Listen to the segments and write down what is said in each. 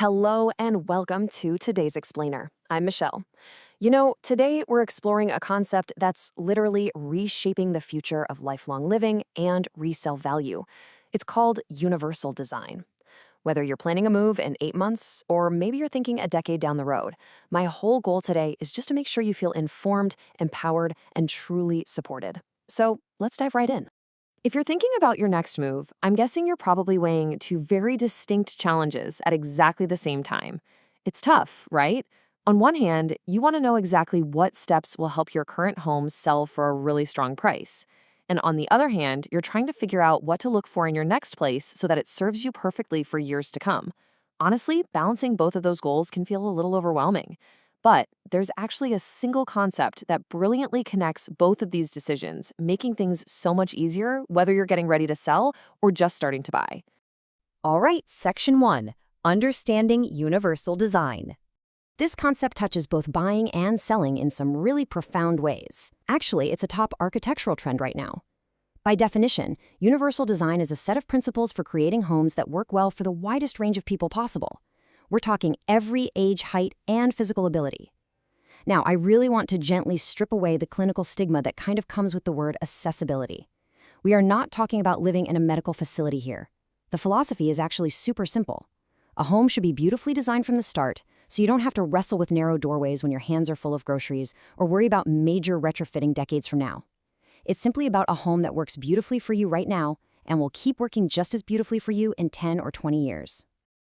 Hello and welcome to today's Explainer. I'm Michelle. Today we're exploring a concept that's literally reshaping the future of lifelong living and resale value. It's called universal design. Whether you're planning a move in 8 months or maybe you're thinking a decade down the road, my whole goal today is just to make sure you feel informed, empowered, and truly supported. So let's dive right in. If you're thinking about your next move, I'm guessing you're probably weighing two very distinct challenges at exactly the same time. It's tough, right? On one hand, you want to know exactly what steps will help your current home sell for a really strong price. And on the other hand, you're trying to figure out what to look for in your next place so that it serves you perfectly for years to come. Honestly, balancing both of those goals can feel a little overwhelming. But there's actually a single concept that brilliantly connects both of these decisions, making things so much easier whether you're getting ready to sell or just starting to buy. All right, Section 1, Understanding Universal Design. This concept touches both buying and selling in some really profound ways. Actually, it's a top architectural trend right now. By definition, universal design is a set of principles for creating homes that work well for the widest range of people possible. We're talking every age, height, and physical ability. Now, I really want to gently strip away the clinical stigma that kind of comes with the word accessibility. We are not talking about living in a medical facility here. The philosophy is actually super simple. A home should be beautifully designed from the start, so you don't have to wrestle with narrow doorways when your hands are full of groceries or worry about major retrofitting decades from now. It's simply about a home that works beautifully for you right now and will keep working just as beautifully for you in 10 or 20 years.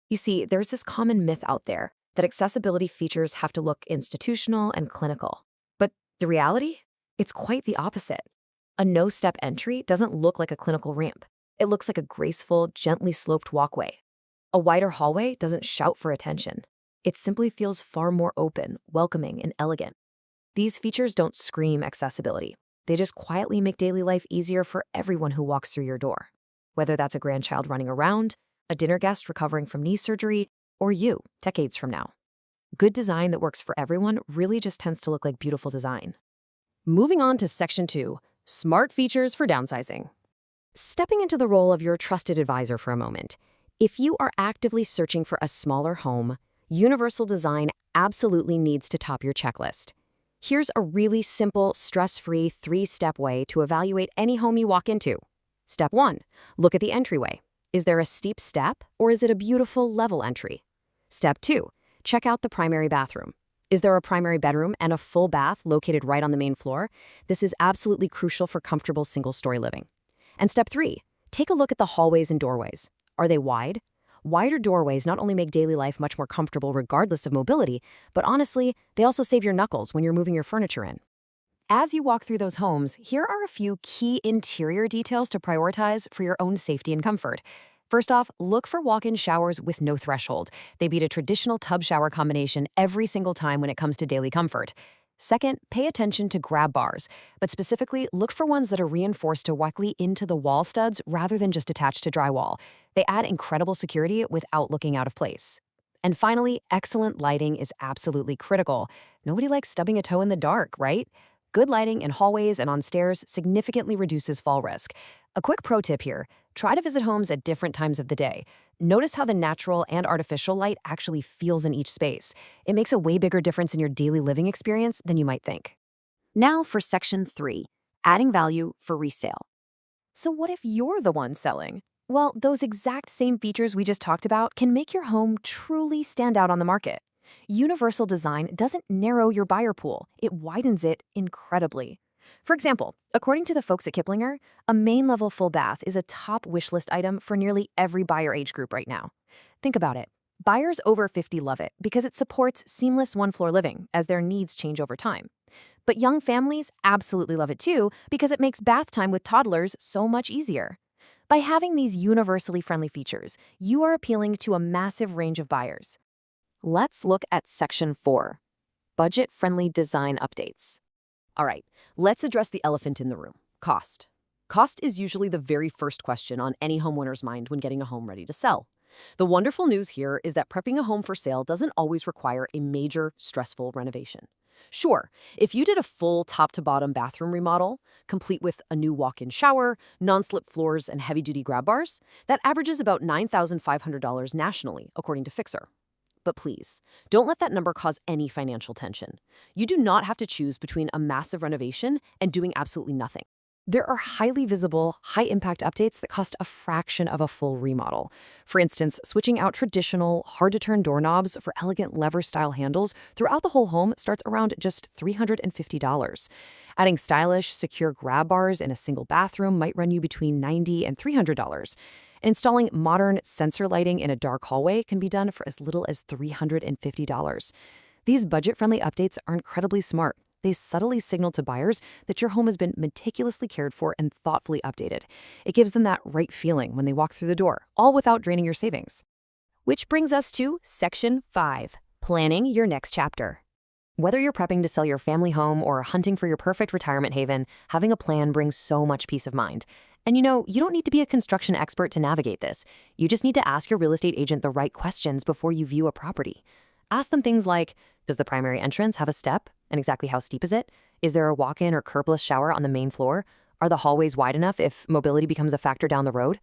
You see, there's this common myth out there that accessibility features have to look institutional and clinical. But the reality? It's quite the opposite. A no-step entry doesn't look like a clinical ramp. It looks like a graceful, gently sloped walkway. A wider hallway doesn't shout for attention. It simply feels far more open, welcoming, and elegant. These features don't scream accessibility. They just quietly make daily life easier for everyone who walks through your door. Whether that's a grandchild running around, a dinner guest recovering from knee surgery, or you, decades from now. Good design that works for everyone really just tends to look like beautiful design. Moving on to Section 2, Smart Features for Downsizing. Stepping into the role of your trusted advisor for a moment, if you are actively searching for a smaller home, universal design absolutely needs to top your checklist. Here's a really simple, stress-free 3-step way to evaluate any home you walk into. Step 1, look at the entryway. Is there a steep step, or is it a beautiful level entry? Step 2, check out the primary bathroom. Is there a primary bedroom and a full bath located right on the main floor? This is absolutely crucial for comfortable single-story living. And step 3, take a look at the hallways and doorways. Are they wide? Wider doorways not only make daily life much more comfortable regardless of mobility, but honestly, they also save your knuckles when you're moving your furniture in. As you walk through those homes, here are a few key interior details to prioritize for your own safety and comfort. First off, look for walk-in showers with no threshold. They beat a traditional tub-shower combination every single time when it comes to daily comfort. Second, pay attention to grab bars, but specifically look for ones that are reinforced directly into the wall studs rather than just attached to drywall. They add incredible security without looking out of place. And finally, excellent lighting is absolutely critical. Nobody likes stubbing a toe in the dark, right? Good lighting in hallways and on stairs significantly reduces fall risk. A quick pro tip here, try to visit homes at different times of the day. Notice how the natural and artificial light actually feels in each space. It makes a way bigger difference in your daily living experience than you might think. Now for Section 3, Adding Value for Resale. So what if you're the one selling? Well, those exact same features we just talked about can make your home truly stand out on the market. Universal design doesn't narrow your buyer pool, it widens it incredibly. For example, according to the folks at Kiplinger, a main-level full bath is a top wishlist item for nearly every buyer age group right now. Think about it. Buyers over 50 love it because it supports seamless one-floor living as their needs change over time. But young families absolutely love it too because it makes bath time with toddlers so much easier. By having these universally friendly features, you are appealing to a massive range of buyers. Let's look at Section 4, Budget-Friendly Design Updates. All right, let's address the elephant in the room, cost. Cost is usually the very first question on any homeowner's mind when getting a home ready to sell. The wonderful news here is that prepping a home for sale doesn't always require a major, stressful renovation. Sure, if you did a full top-to-bottom bathroom remodel, complete with a new walk-in shower, non-slip floors, and heavy-duty grab bars, that averages about $9,500 nationally, according to Fixer. But please, don't let that number cause any financial tension. You do not have to choose between a massive renovation and doing absolutely nothing. There are highly visible, high-impact updates that cost a fraction of a full remodel. For instance, switching out traditional, hard-to-turn doorknobs for elegant lever-style handles throughout the whole home starts around just $350. Adding stylish, secure grab bars in a single bathroom might run you between $90 and $300. Installing modern sensor lighting in a dark hallway can be done for as little as $350. These budget-friendly updates are incredibly smart. They subtly signal to buyers that your home has been meticulously cared for and thoughtfully updated. It gives them that right feeling when they walk through the door, all without draining your savings. Which brings us to Section 5, Planning Your Next Chapter. Whether you're prepping to sell your family home or hunting for your perfect retirement haven, having a plan brings so much peace of mind. And you don't need to be a construction expert to navigate this. You just need to ask your real estate agent the right questions before you view a property. Ask them things like, does the primary entrance have a step? And exactly how steep is it? Is there a walk-in or curbless shower on the main floor? Are the hallways wide enough if mobility becomes a factor down the road?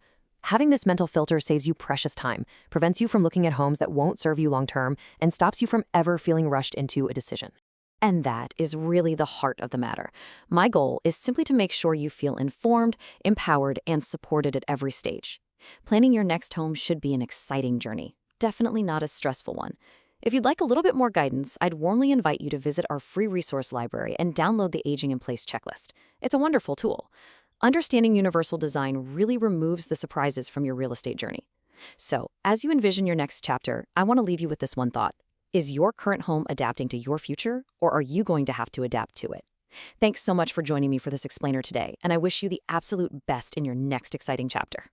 Having this mental filter saves you precious time, prevents you from looking at homes that won't serve you long-term, and stops you from ever feeling rushed into a decision. And that is really the heart of the matter. My goal is simply to make sure you feel informed, empowered, and supported at every stage. Planning your next home should be an exciting journey, definitely not a stressful one. If you'd like a little bit more guidance, I'd warmly invite you to visit our free resource library and download the Aging in Place checklist. It's a wonderful tool. Understanding universal design really removes the surprises from your real estate journey. So, as you envision your next chapter, I want to leave you with this one thought. Is your current home adapting to your future, or are you going to have to adapt to it? Thanks so much for joining me for this explainer today, and I wish you the absolute best in your next exciting chapter.